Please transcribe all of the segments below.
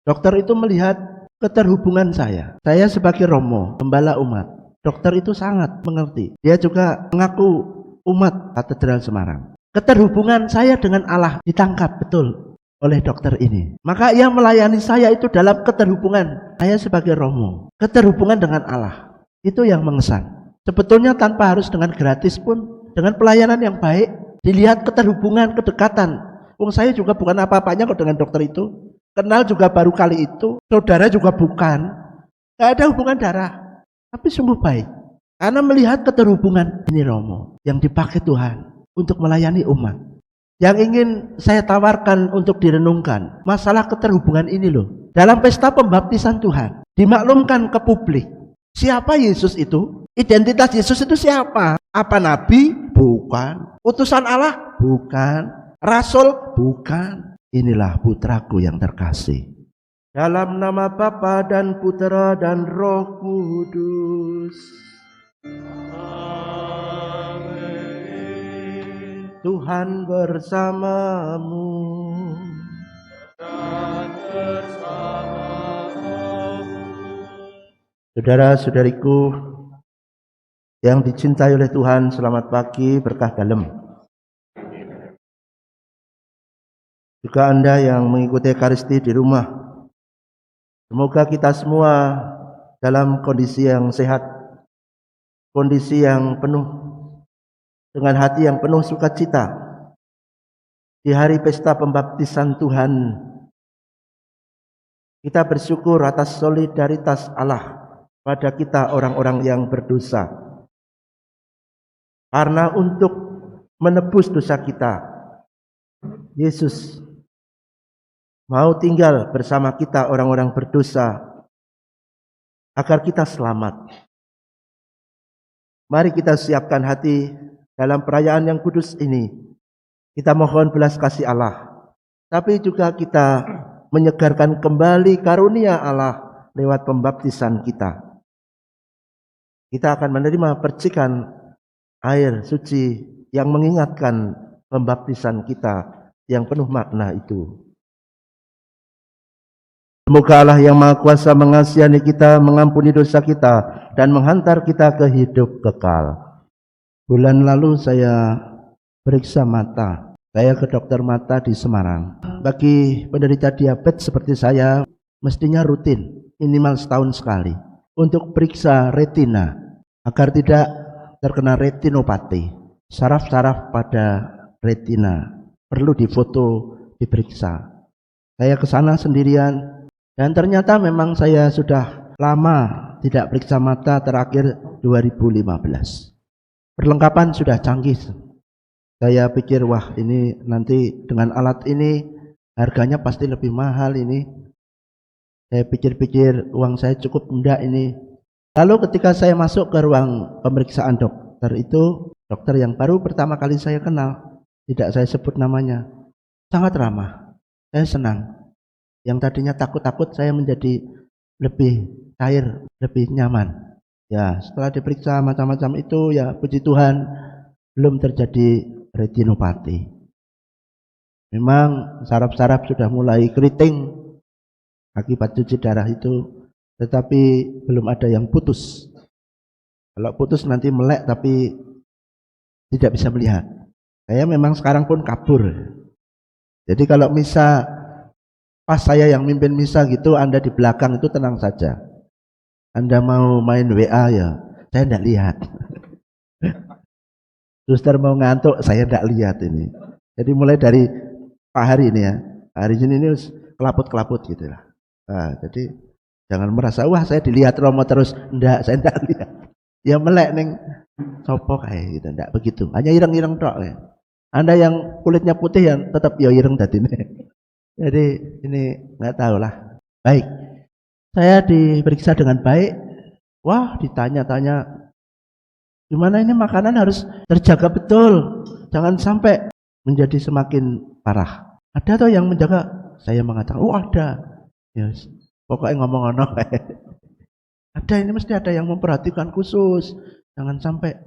Dokter itu melihat keterhubungan saya. Saya sebagai Romo, gembala umat. Dokter itu sangat mengerti. Dia juga mengaku umat Katedral Semarang. Keterhubungan saya dengan Allah ditangkap betul oleh dokter ini. Maka ia melayani saya itu dalam keterhubungan. Saya sebagai Romo, keterhubungan dengan Allah. Itu yang mengesan. Sebetulnya tanpa harus dengan gratis pun, dengan pelayanan yang baik, dilihat keterhubungan, kedekatan. Saya juga bukan apa-apanya kok dengan dokter itu. Kenal juga baru kali itu, saudara juga bukan. Tidak ada hubungan darah, tapi sungguh baik. Karena melihat keterhubungan ini Romo yang dipakai Tuhan untuk melayani umat. Yang ingin saya tawarkan untuk direnungkan, masalah keterhubungan ini loh. Dalam pesta pembaptisan Tuhan, dimaklumkan ke publik. Siapa Yesus itu? Identitas Yesus itu siapa? Apa nabi? Bukan. Utusan Allah? Bukan. Rasul? Bukan. Inilah putraku yang terkasih. Dalam nama Bapa dan Putra dan Roh Kudus. Amin. Tuhan bersamamu. Dan bersamamu. Saudara-saudariku yang dicintai oleh Tuhan, selamat pagi, berkah dalam. Juga Anda yang mengikuti Ekaristi di rumah, semoga kita semua dalam kondisi yang sehat, kondisi yang penuh, dengan hati yang penuh sukacita. Di hari pesta pembaptisan Tuhan, kita bersyukur atas solidaritas Allah pada kita orang-orang yang berdosa. Karena untuk menebus dosa kita, Yesus mau tinggal bersama kita orang-orang berdosa agar kita selamat. Mari kita siapkan hati dalam perayaan yang kudus ini. Kita mohon belas kasih Allah, tapi juga kita menyegarkan kembali karunia Allah lewat pembaptisan kita. Kita akan menerima percikan air suci yang mengingatkan pembaptisan kita yang penuh makna itu. Semoga Allah yang Maha Kuasa mengasihani kita, mengampuni dosa kita, dan menghantar kita ke hidup kekal. Bulan lalu saya periksa mata. Saya ke dokter mata di Semarang. Bagi penderita diabetes seperti saya, mestinya rutin, minimal setahun sekali, untuk periksa retina, agar tidak terkena retinopati. Saraf-saraf pada retina perlu difoto, diperiksa. Saya ke sana sendirian. Dan ternyata memang saya sudah lama tidak periksa mata, terakhir 2015. Perlengkapan sudah canggih. Saya pikir wah ini nanti dengan alat ini harganya pasti lebih mahal ini. Saya pikir-pikir uang saya cukup enggak ini. Lalu ketika saya masuk ke ruang pemeriksaan dokter itu, dokter yang baru pertama kali saya kenal, tidak saya sebut namanya, sangat ramah. Saya senang. Yang tadinya takut-takut saya menjadi lebih cair, lebih nyaman. Ya, setelah diperiksa macam-macam itu, ya puji Tuhan belum terjadi retinopati. Memang saraf-saraf sudah mulai keriting akibat cuci darah itu, tetapi belum ada yang putus. Kalau putus nanti melek tapi tidak bisa melihat. Saya memang sekarang pun kabur. Jadi kalau misa pas saya yang mimpin misa gitu, Anda di belakang itu tenang saja. Anda mau main WA ya, saya tidak lihat. Suster mau ngantuk, saya tidak lihat ini. Jadi mulai dari Pak Hari ini ya, hari ini kelaput-kelaput gitu lah. Nah, jadi jangan merasa wah saya dilihat Romo terus, enggak, saya tidak lihat. Ya melek neng sopo kayak gitu, enggak begitu. Hanya ireng-ireng tok ya. Anda yang kulitnya putih yang tetap ya ireng dadine. Jadi ini nggak tahu lah. Baik, saya diperiksa dengan baik. Wah, ditanya-tanya, gimana ini makanan harus terjaga betul, jangan sampai menjadi semakin parah. Ada atau yang menjaga? Saya mengatakan, oh ada. Yes. Pokoknya ngomong ono. Ada, ini mesti ada yang memperhatikan khusus, jangan sampai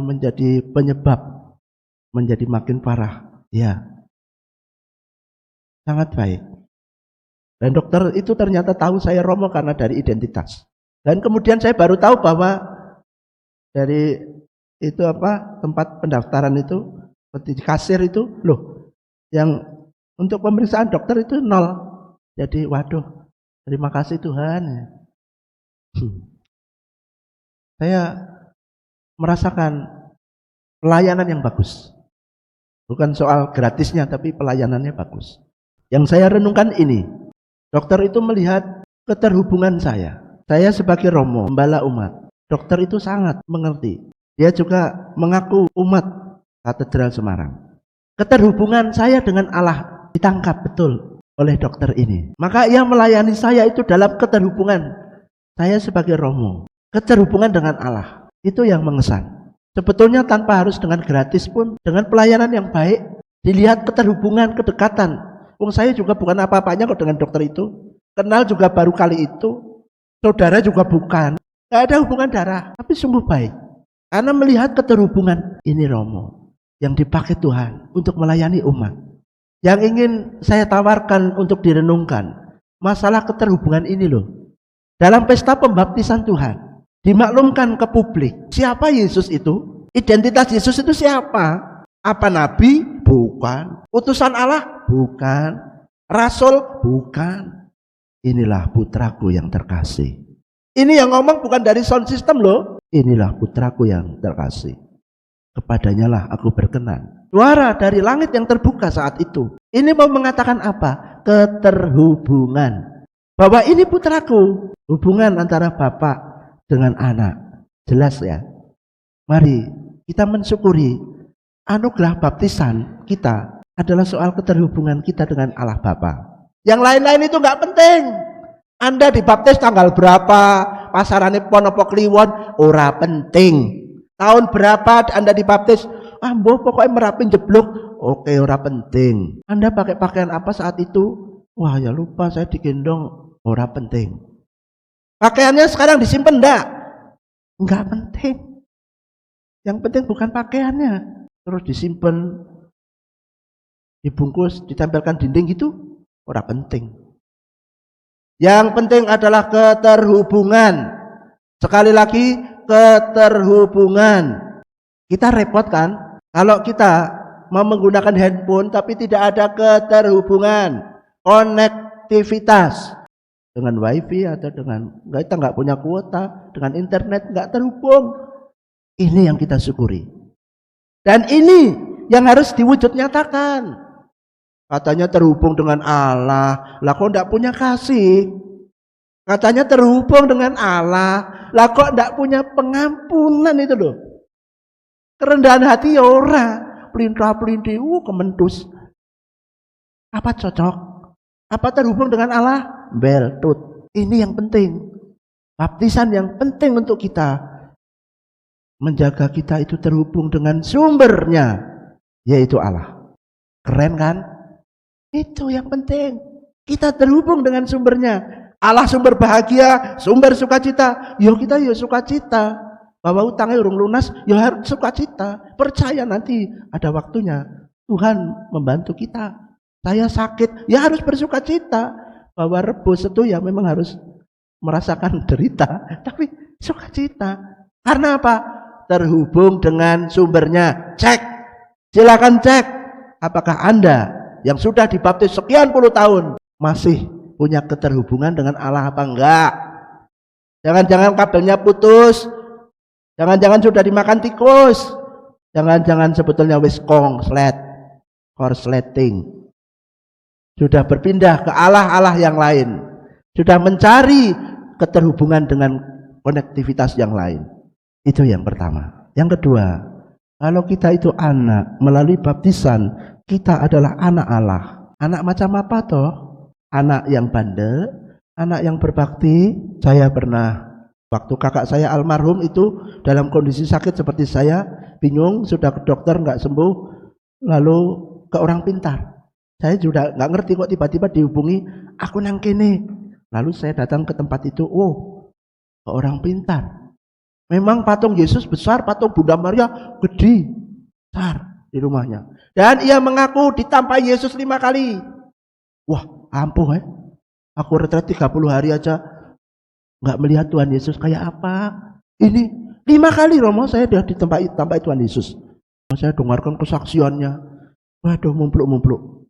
menjadi penyebab menjadi makin parah. Ya. Sangat baik. Dan dokter itu ternyata tahu saya Romo karena dari identitas. Dan kemudian saya baru tahu bahwa dari itu tempat pendaftaran itu, seperti kasir itu, loh, yang untuk pemeriksaan dokter itu 0. Jadi waduh, terima kasih Tuhan. Saya merasakan pelayanan yang bagus. Bukan soal gratisnya, tapi pelayanannya bagus. Yang saya renungkan ini, dokter itu melihat keterhubungan saya. Saya sebagai Romo, gembala umat. Dokter itu sangat mengerti. Dia juga mengaku umat Katedral Semarang. Keterhubungan saya dengan Allah ditangkap betul oleh dokter ini. Maka ia melayani saya itu dalam keterhubungan. Saya sebagai Romo, keterhubungan dengan Allah. Itu yang mengesan. Sebetulnya tanpa harus dengan gratis pun, dengan pelayanan yang baik, dilihat keterhubungan, kedekatan. Saya juga bukan apa-apanya kok dengan dokter itu. Kenal juga baru kali itu. Saudara juga bukan. Tidak ada hubungan darah, tapi sungguh baik. Karena melihat keterhubungan, ini Romo yang dipakai Tuhan untuk melayani umat. Yang ingin saya tawarkan untuk direnungkan, masalah keterhubungan ini loh. Dalam pesta pembaptisan Tuhan, dimaklumkan ke publik, siapa Yesus itu? Identitas Yesus itu siapa? Apa nabi? Bukan. Utusan Allah? Bukan. Rasul? Bukan. Inilah putraku yang terkasih. Ini yang ngomong bukan dari sound system loh. Inilah putraku yang terkasih. Kepadanya lah aku berkenan. Suara dari langit yang terbuka saat itu. Ini mau mengatakan apa? Keterhubungan. Bahwa ini putraku. Hubungan antara bapak dengan anak. Jelas ya. Mari kita mensyukuri anugerah baptisan kita adalah soal keterhubungan kita dengan Allah Bapa. Yang lain-lain itu nggak penting. Anda dibaptis tanggal berapa, pasarane pon apa kliwon, ora penting. Tahun berapa Anda dibaptis, mbok pokoknya merapin jeblok, oke, ora penting. Anda pakai pakaian apa saat itu, wah ya lupa saya digendong, ora penting. Pakaiannya sekarang disimpan enggak penting. Yang penting bukan pakaiannya, terus disimpan, dibungkus, ditempelkan dinding gitu, ora penting. Yang penting adalah keterhubungan. Sekali lagi, keterhubungan. Kita repot kan kalau kita mau menggunakan handphone tapi tidak ada keterhubungan, konektivitas dengan wifi atau dengan kita nggak punya kuota, dengan internet nggak terhubung. Ini yang kita syukuri. Dan ini yang harus diwujud nyatakan. Katanya terhubung dengan Allah, lah kok enggak punya kasih? Katanya terhubung dengan Allah, lah kok enggak punya pengampunan itu loh. Kerendahan hati ya ora, pelintah-pelintih, kementus. Apa cocok? Apa terhubung dengan Allah? Beltut. Ini yang penting. Baptisan yang penting untuk kita. Menjaga kita itu terhubung dengan sumbernya, yaitu Allah. Keren kan? Itu yang penting. Kita terhubung dengan sumbernya. Allah sumber bahagia, sumber sukacita. Yo kita yo sukacita. Bahwa utangnya urung lunas, yo harus sukacita. Percaya nanti ada waktunya Tuhan membantu kita. Saya sakit, ya harus bersukacita. Bahwa rebus itu ya memang harus merasakan derita, tapi sukacita. Karena apa? Terhubung dengan sumbernya. Cek. Silakan cek. Apakah Anda yang sudah dibaptis sekian puluh tahun masih punya keterhubungan dengan Allah apa enggak? Jangan-jangan kabelnya putus, jangan-jangan sudah dimakan tikus, jangan-jangan sebetulnya wis korsleting, sudah berpindah ke Allah-Allah yang lain, sudah mencari keterhubungan dengan konektivitas yang lain. Itu yang pertama. Yang kedua, kalau kita itu anak melalui baptisan, kita adalah anak Allah. Anak macam apa toh? Anak yang bandel, anak yang berbakti. Saya pernah, waktu kakak saya almarhum itu dalam kondisi sakit seperti saya, bingung, sudah ke dokter nggak sembuh, lalu ke orang pintar. Saya juga nggak ngerti kok tiba-tiba dihubungi, aku nang kene. Lalu saya datang ke tempat itu, ke orang pintar. Memang patung Yesus besar, patung Bunda Maria gede, besar di rumahnya. Dan ia mengaku ditampai Yesus 5 kali. Wah, ampuh Aku retret 30 hari aja nggak melihat Tuhan Yesus kayak apa. Ini 5 kali Romo saya sudah ditampai Tuhan Yesus. Saya dengarkan kesaksiannya. Waduh, mumpluk-mumpluk.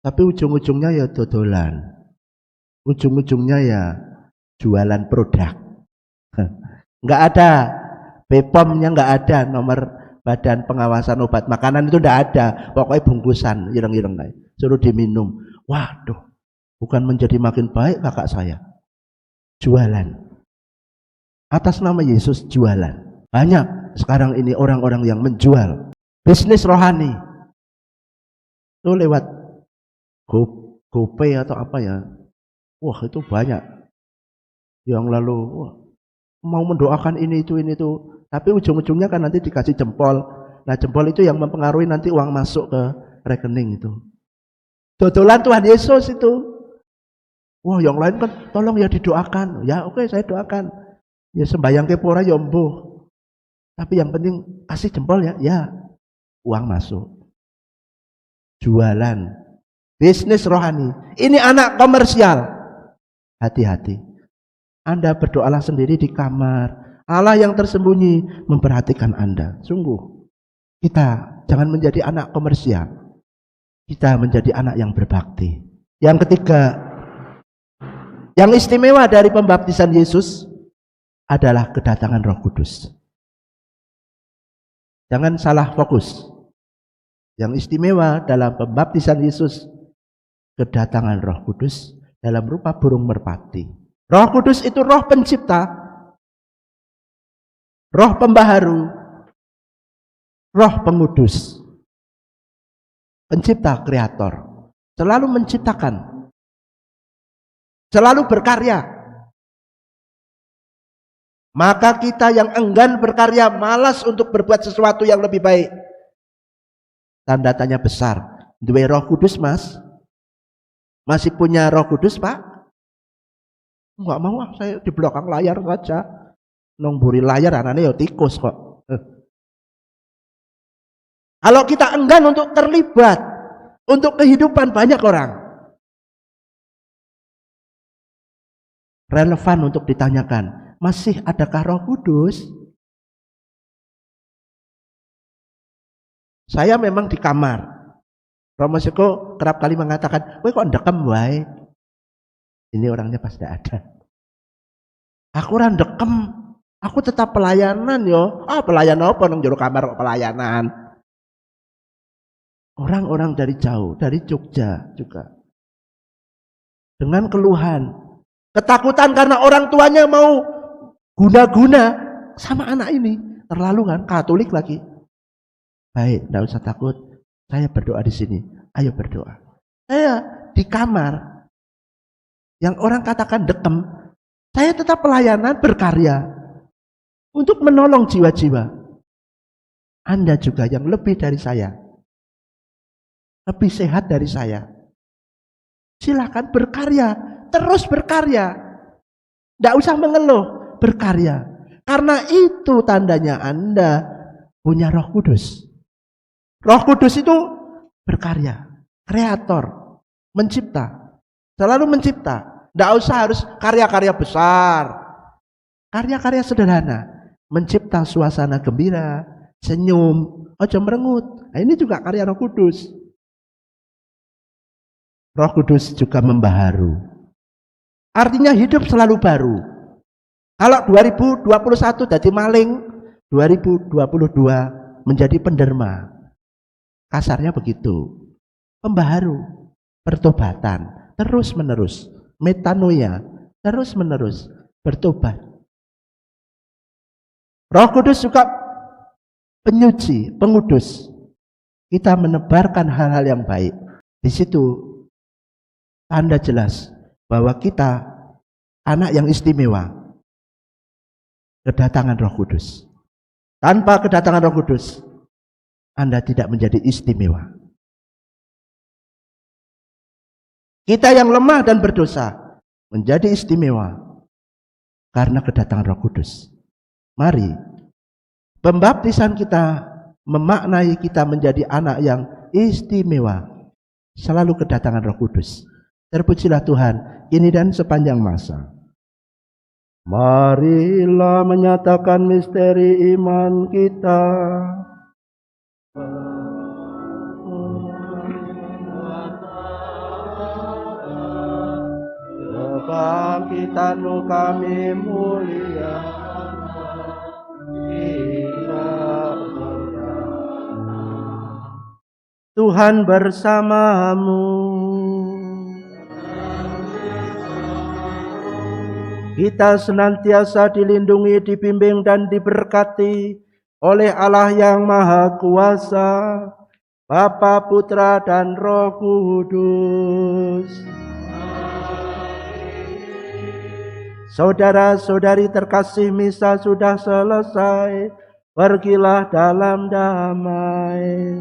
Tapi ujung-ujungnya ya dodolan. Ujung-ujungnya ya jualan produk. Nggak ada. BPOM-nya nggak ada, nomor Badan Pengawasan Obat Makanan itu nggak ada. Pokoknya bungkusan, ireng-ireng kayak. Suruh diminum. Waduh. Bukan menjadi makin baik kakak saya. Jualan. Atas nama Yesus jualan. Banyak sekarang ini orang-orang yang menjual. Bisnis rohani. Itu lewat GoPay atau apa ya. Wah itu banyak. Yang lalu mau mendoakan ini itu. Tapi ujung-ujungnya kan nanti dikasih jempol. Nah jempol itu yang mempengaruhi nanti uang masuk ke rekening itu. Dodolan Tuhan Yesus itu. Wah yang lain kan tolong ya didoakan. Ya oke, saya doakan. Ya sembayang kepora ya mbuh. Tapi yang penting kasih jempol ya. Ya uang masuk. Jualan. Bisnis rohani. Ini anak komersial. Hati-hati. Anda berdoalah sendiri di kamar. Allah yang tersembunyi memperhatikan Anda. Sungguh. Kita jangan menjadi anak komersial. Kita menjadi anak yang berbakti. Yang ketiga, yang istimewa dari pembaptisan Yesus adalah kedatangan Roh Kudus. Jangan salah fokus. Yang istimewa dalam pembaptisan Yesus, kedatangan Roh Kudus dalam rupa burung merpati. Roh Kudus itu roh pencipta, roh pembaharu, roh pengudus, pencipta, kreator. Selalu menciptakan, selalu berkarya. Maka kita yang enggan berkarya, malas untuk berbuat sesuatu yang lebih baik. Tanda tanya besar. Duwe Roh Kudus, Mas? Masih punya Roh Kudus, Pak? Enggak mau, saya di belakang layar saja. Nongburi layar anaknya ya tikus kok. Kalau kita enggan untuk terlibat untuk kehidupan banyak orang, relevan untuk ditanyakan, masih adakah Roh Kudus? Saya memang di kamar. Romo Seko kerap kali mengatakan, "Kowe kok ndekem wae?" Ini orangnya pas tidak ada. Aku ora ndekem. Aku tetap pelayanan yo. Pelayanan apa nang jero kamar kok pelayanan? Orang-orang dari jauh, dari Jogja juga. Dengan keluhan, ketakutan karena orang tuanya mau guna-guna sama anak ini. Terlalu kan, Katolik lagi. Baik, tidak usah takut. Saya berdoa di sini. Ayo berdoa. Saya di kamar. Yang orang katakan dekem. Saya tetap pelayanan, berkarya. Untuk menolong jiwa-jiwa. Anda juga yang lebih dari saya. Lebih sehat dari saya. Silakan berkarya. Terus berkarya. Tidak usah mengeluh. Berkarya. Karena itu tandanya Anda punya Roh Kudus. Roh Kudus itu berkarya, kreator, mencipta, selalu mencipta. Tidak usah harus karya-karya besar, karya-karya sederhana, mencipta suasana gembira, senyum, ojo merengut. Nah, ini juga karya Roh Kudus. Roh Kudus juga membaharu. Artinya hidup selalu baru. Kalau 2021 jadi maling, 2022 menjadi penderma. Kasarnya begitu. Pembaharu, pertobatan, terus menerus. Metanoia, terus menerus. Bertobat. Roh Kudus juga penyuci, pengudus. Kita menebarkan hal-hal yang baik. Di situ tanda jelas bahwa kita anak yang istimewa. Kedatangan Roh Kudus. Tanpa kedatangan Roh Kudus, Anda tidak menjadi istimewa. Kita yang lemah dan berdosa menjadi istimewa karena kedatangan Roh Kudus. Mari, pembaptisan kita memaknai kita menjadi anak yang istimewa. Selalu kedatangan Roh Kudus. Terpujilah Tuhan, kini dan sepanjang masa. Marilah menyatakan misteri iman kita. Kebangkitan-Mu kami mulia. Tuhan bersamamu. Kita senantiasa dilindungi, dibimbing dan diberkati oleh Allah yang Maha Kuasa, Bapa, Putra dan Roh Kudus. Saudara-saudari terkasih, misa sudah selesai. Pergilah dalam damai.